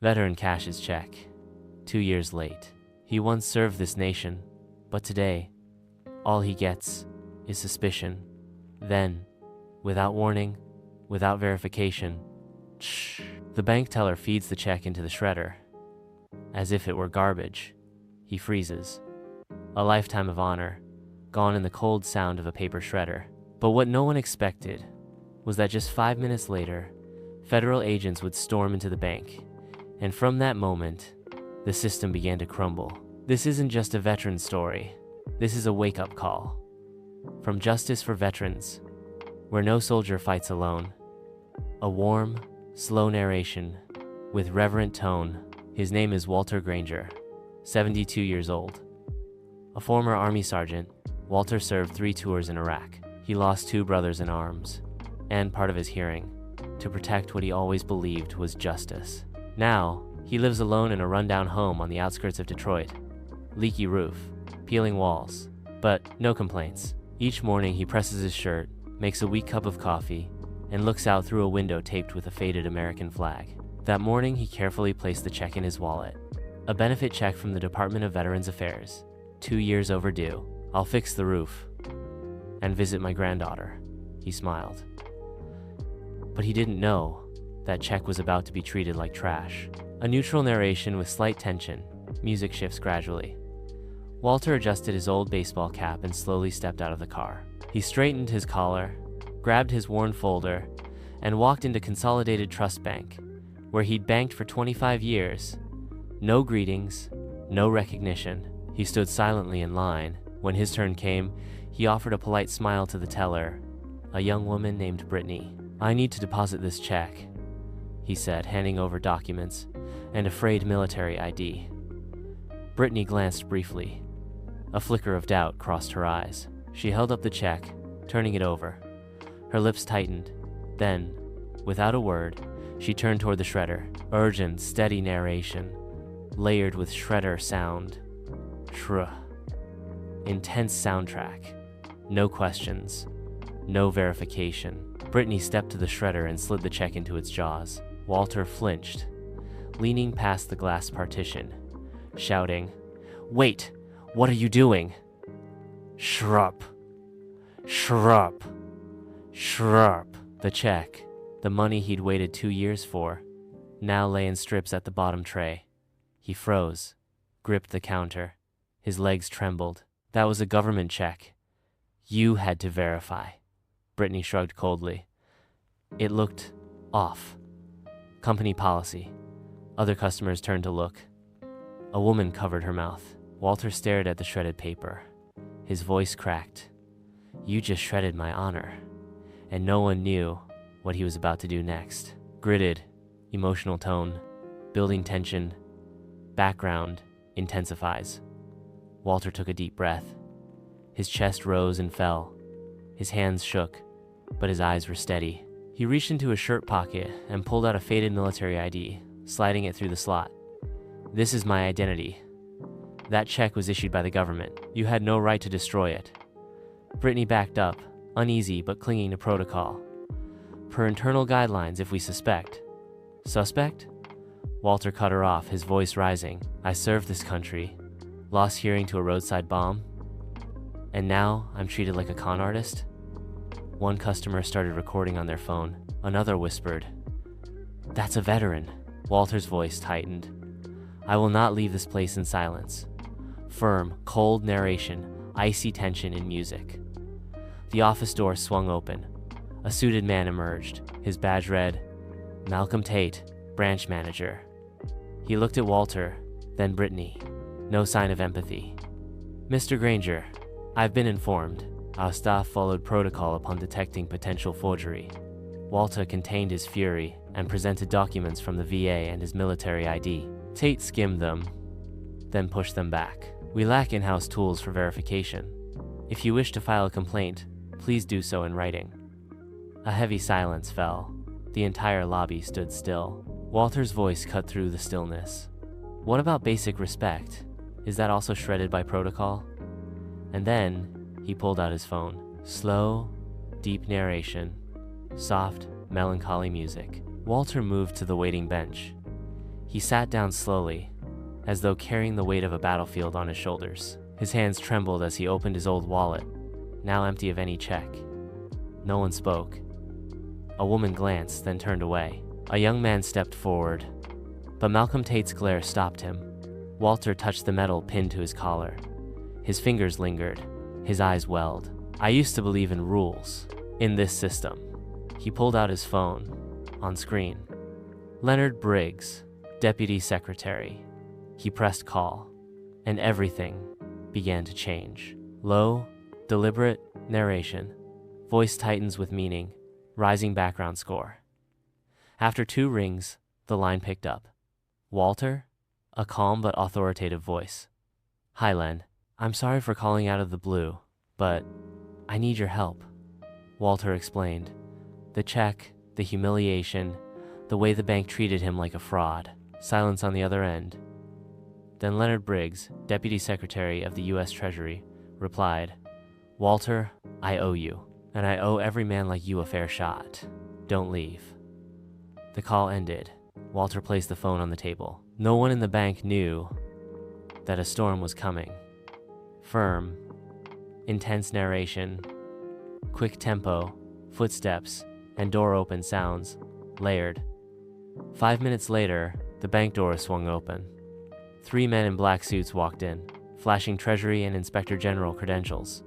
Veteran cashes check. 2 years late. He once served this nation, but today, all he gets is suspicion. Then, without warning, without verification, the bank teller feeds the check into the shredder. As if it were garbage, he freezes. A lifetime of honor, gone in the cold sound of a paper shredder. But what no one expected was that just 5 minutes later, federal agents would storm into the bank. And from that moment, the system began to crumble. This isn't just a veteran story. This is a wake-up call. From Justice for Veterans, where no soldier fights alone. A warm, slow narration with reverent tone. His name is Walter Granger, 72 years old. A former Army sergeant, Walter served 3 tours in Iraq. He lost 2 brothers in arms, and part of his hearing, to protect what he always believed was justice. Now, he lives alone in a rundown home on the outskirts of Detroit. Leaky roof, peeling walls, but no complaints. Each morning he presses his shirt, makes a weak cup of coffee, and looks out through a window taped with a faded American flag. That morning he carefully placed the check in his wallet. A benefit check from the Department of Veterans Affairs. 2 years overdue. I'll fix the roof and visit my granddaughter. He smiled. But he didn't know that check was about to be treated like trash. A neutral narration with slight tension. Music shifts gradually. Walter adjusted his old baseball cap and slowly stepped out of the car. He straightened his collar, grabbed his worn folder, and walked into Consolidated Trust Bank, where he'd banked for 25 years. No greetings, no recognition. He stood silently in line. When his turn came, he offered a polite smile to the teller, a young woman named Brittany. "I need to deposit this check," he said, handing over documents and a frayed military ID. Brittany glanced briefly. A flicker of doubt crossed her eyes. She held up the check, turning it over. Her lips tightened. Then, without a word, she turned toward the shredder. Urgent, steady narration, layered with shredder sound. Intense soundtrack. No questions. No verification. Brittany stepped to the shredder and slid the check into its jaws. Walter flinched, leaning past the glass partition, shouting, "Wait! What are you doing?" Shrub. Shrub. Shrub. The check, the money he'd waited 2 years for, now lay in strips at the bottom tray. He froze, gripped the counter. His legs trembled. That was a government check. You had to verify. Brittany shrugged coldly. It looked off. Company policy. Other customers turned to look. A woman covered her mouth. Walter stared at the shredded paper. His voice cracked. You just shredded my honor. And no one knew what he was about to do next. Gritted, emotional tone, building tension. Background intensifies. Walter took a deep breath. His chest rose and fell. His hands shook, but his eyes were steady. He reached into his shirt pocket and pulled out a faded military ID, sliding it through the slot. This is my identity. That check was issued by the government. You had no right to destroy it. Brittany backed up, uneasy but clinging to protocol. Per internal guidelines, if we suspect. Suspect? Walter cut her off, his voice rising. I served this country. Lost hearing to a roadside bomb. And now I'm treated like a con artist? One customer started recording on their phone. Another whispered, "That's a veteran." Walter's voice tightened. I will not leave this place in silence. Firm, cold narration, icy tension in music. The office door swung open. A suited man emerged. His badge read, Malcolm Tate, branch manager. He looked at Walter, then Brittany. No sign of empathy. Mr. Granger, I've been informed. Our staff followed protocol upon detecting potential forgery. Walter contained his fury and presented documents from the VA and his military ID. Tate skimmed them, then pushed them back. We lack in-house tools for verification. If you wish to file a complaint, please do so in writing. A heavy silence fell. The entire lobby stood still. Walter's voice cut through the stillness. What about basic respect? Is that also shredded by protocol? And then he pulled out his phone. Slow, deep narration. Soft, melancholy music. Walter moved to the waiting bench. He sat down slowly, as though carrying the weight of a battlefield on his shoulders. His hands trembled as he opened his old wallet, now empty of any check. No one spoke. A woman glanced, then turned away. A young man stepped forward, but Malcolm Tate's glare stopped him. Walter touched the metal pinned to his collar. His fingers lingered, his eyes welled. I used to believe in rules, in this system. He pulled out his phone. On screen, Leonard Briggs, Deputy Secretary. He pressed call, and everything began to change. Low, deliberate narration, voice tightens with meaning, rising background score. After 2 rings, the line picked up. Walter? A calm but authoritative voice. Hi, Len. I'm sorry for calling out of the blue, but I need your help. Walter explained. The check, the humiliation, the way the bank treated him like a fraud. Silence on the other end. Then Leonard Briggs, Deputy Secretary of the U.S. Treasury, replied, Walter, I owe you, and I owe every man like you a fair shot. Don't leave. The call ended. Walter placed the phone on the table. No one in the bank knew that a storm was coming. Firm, intense narration, quick tempo, footsteps, and door open sounds, layered. 5 minutes later, the bank door swung open. 3 men in black suits walked in, flashing Treasury and Inspector General credentials.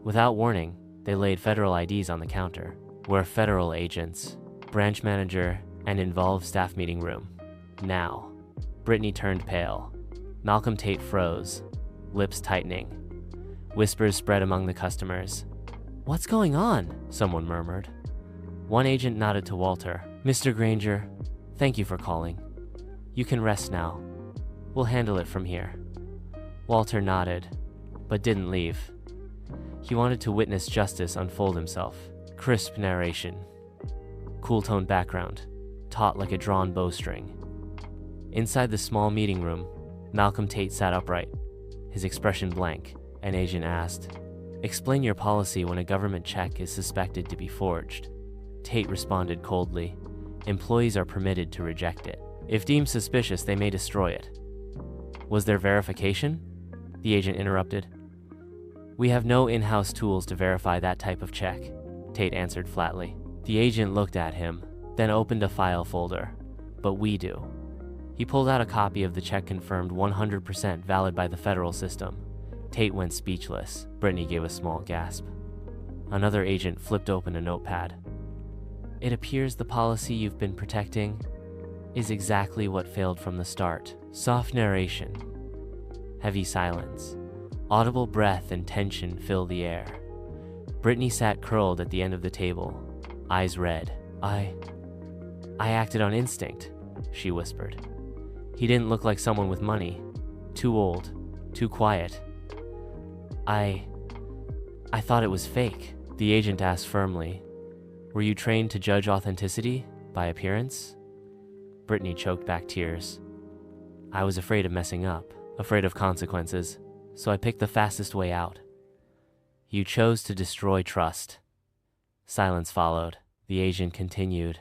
Without warning, they laid federal IDs on the counter. We're federal agents, branch manager, and involved staff meeting room. Now. Brittany turned pale. Malcolm Tate froze, lips tightening. Whispers spread among the customers. What's going on? Someone murmured. One agent nodded to Walter. Mr. Granger, thank you for calling. You can rest now. We'll handle it from here. Walter nodded, but didn't leave. He wanted to witness justice unfold himself. Crisp narration. Cool-toned background, taut like a drawn bowstring. Inside the small meeting room, Malcolm Tate sat upright, his expression blank. An agent asked, Explain your policy when a government check is suspected to be forged. Tate responded coldly, Employees are permitted to reject it. If deemed suspicious, they may destroy it. Was there verification? The agent interrupted. We have no in-house tools to verify that type of check, Tate answered flatly. The agent looked at him, then opened a file folder. But we do. He pulled out a copy of the check confirmed 100% valid by the federal system. Tate went speechless. Brittany gave a small gasp. Another agent flipped open a notepad. It appears the policy you've been protecting is exactly what failed from the start. Soft narration. Heavy silence. Audible breath and tension fill the air. Brittany sat curled at the end of the table, eyes red. I acted on instinct, she whispered. He didn't look like someone with money. Too old, too quiet. I thought it was fake, the agent asked firmly. Were you trained to judge authenticity by appearance? Brittany choked back tears. I was afraid of messing up, afraid of consequences, so I picked the fastest way out. You chose to destroy trust. Silence followed. The agent continued.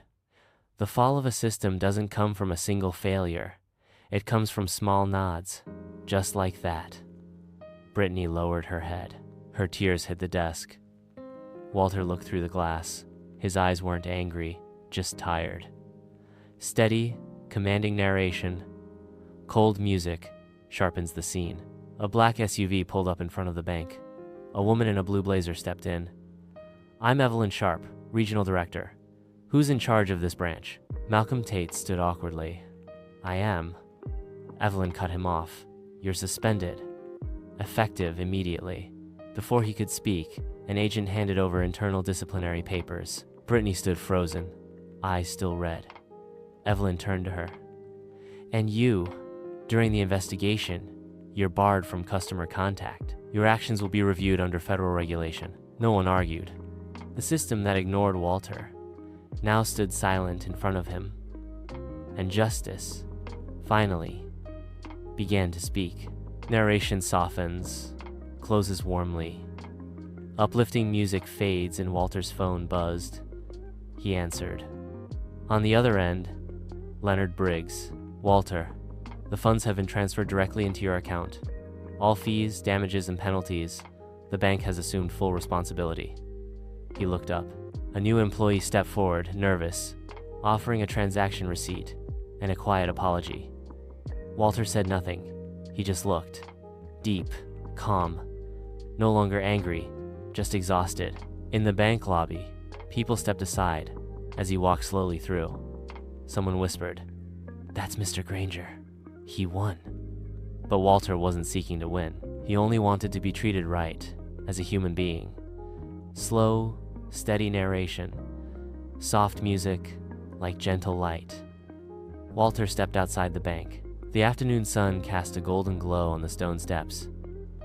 The fall of a system doesn't come from a single failure. It comes from small nods, just like that. Brittany lowered her head. Her tears hit the desk. Walter looked through the glass. His eyes weren't angry, just tired. Steady, commanding narration. Cold music sharpens the scene. A black SUV pulled up in front of the bank. A woman in a blue blazer stepped in. I'm Evelyn Sharp, Regional Director. Who's in charge of this branch? Malcolm Tate stood awkwardly. I am. Evelyn cut him off. You're suspended. Effective immediately. Before he could speak, an agent handed over internal disciplinary papers. Brittany stood frozen, eyes still red. Evelyn turned to her. And you, during the investigation, you're barred from customer contact. Your actions will be reviewed under federal regulation. No one argued. The system that ignored Walter now stood silent in front of him. And justice, finally, began to speak. Narration softens, closes warmly. Uplifting music fades and Walter's phone buzzed. He answered. On the other end, Leonard Briggs, Walter, the funds have been transferred directly into your account. All fees, damages, and penalties, the bank has assumed full responsibility. He looked up. A new employee stepped forward, nervous, offering a transaction receipt and a quiet apology. Walter said nothing. He just looked. Deep, calm, no longer angry, just exhausted. In the bank lobby, people stepped aside as he walked slowly through. Someone whispered, "That's Mr. Granger. He won." But Walter wasn't seeking to win. He only wanted to be treated right, as a human being. Slow, steady narration, soft music, like gentle light. Walter stepped outside the bank. The afternoon sun cast a golden glow on the stone steps.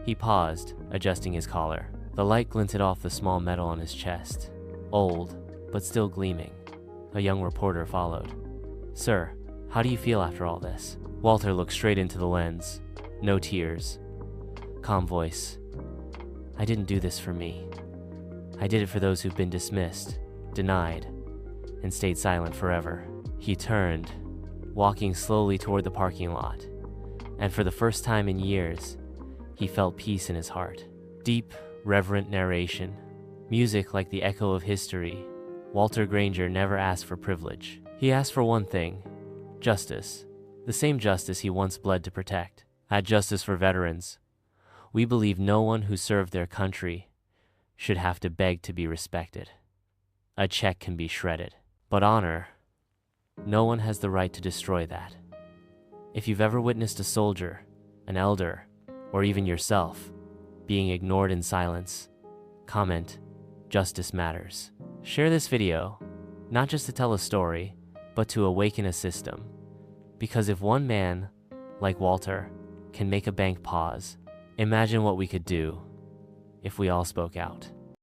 He paused, adjusting his collar. The light glinted off the small medal on his chest, old, but still gleaming. A young reporter followed. "Sir, how do you feel after all this?" Walter looked straight into the lens. No tears. Calm voice. "I didn't do this for me. I did it for those who've been dismissed, denied, and stayed silent forever." He turned, walking slowly toward the parking lot, and for the first time in years, he felt peace in his heart. Deep, reverent narration, music like the echo of history. Walter Granger never asked for privilege. He asked for one thing: justice. The same justice he once bled to protect. At Justice for Veterans, we believe no one who served their country should have to beg to be respected. A check can be shredded, but honor, no one has the right to destroy that. If you've ever witnessed a soldier, an elder, or even yourself being ignored in silence, comment, "Justice matters." Share this video, not just to tell a story, but to awaken a system. Because if one man, like Walter, can make a bank pause, imagine what we could do if we all spoke out.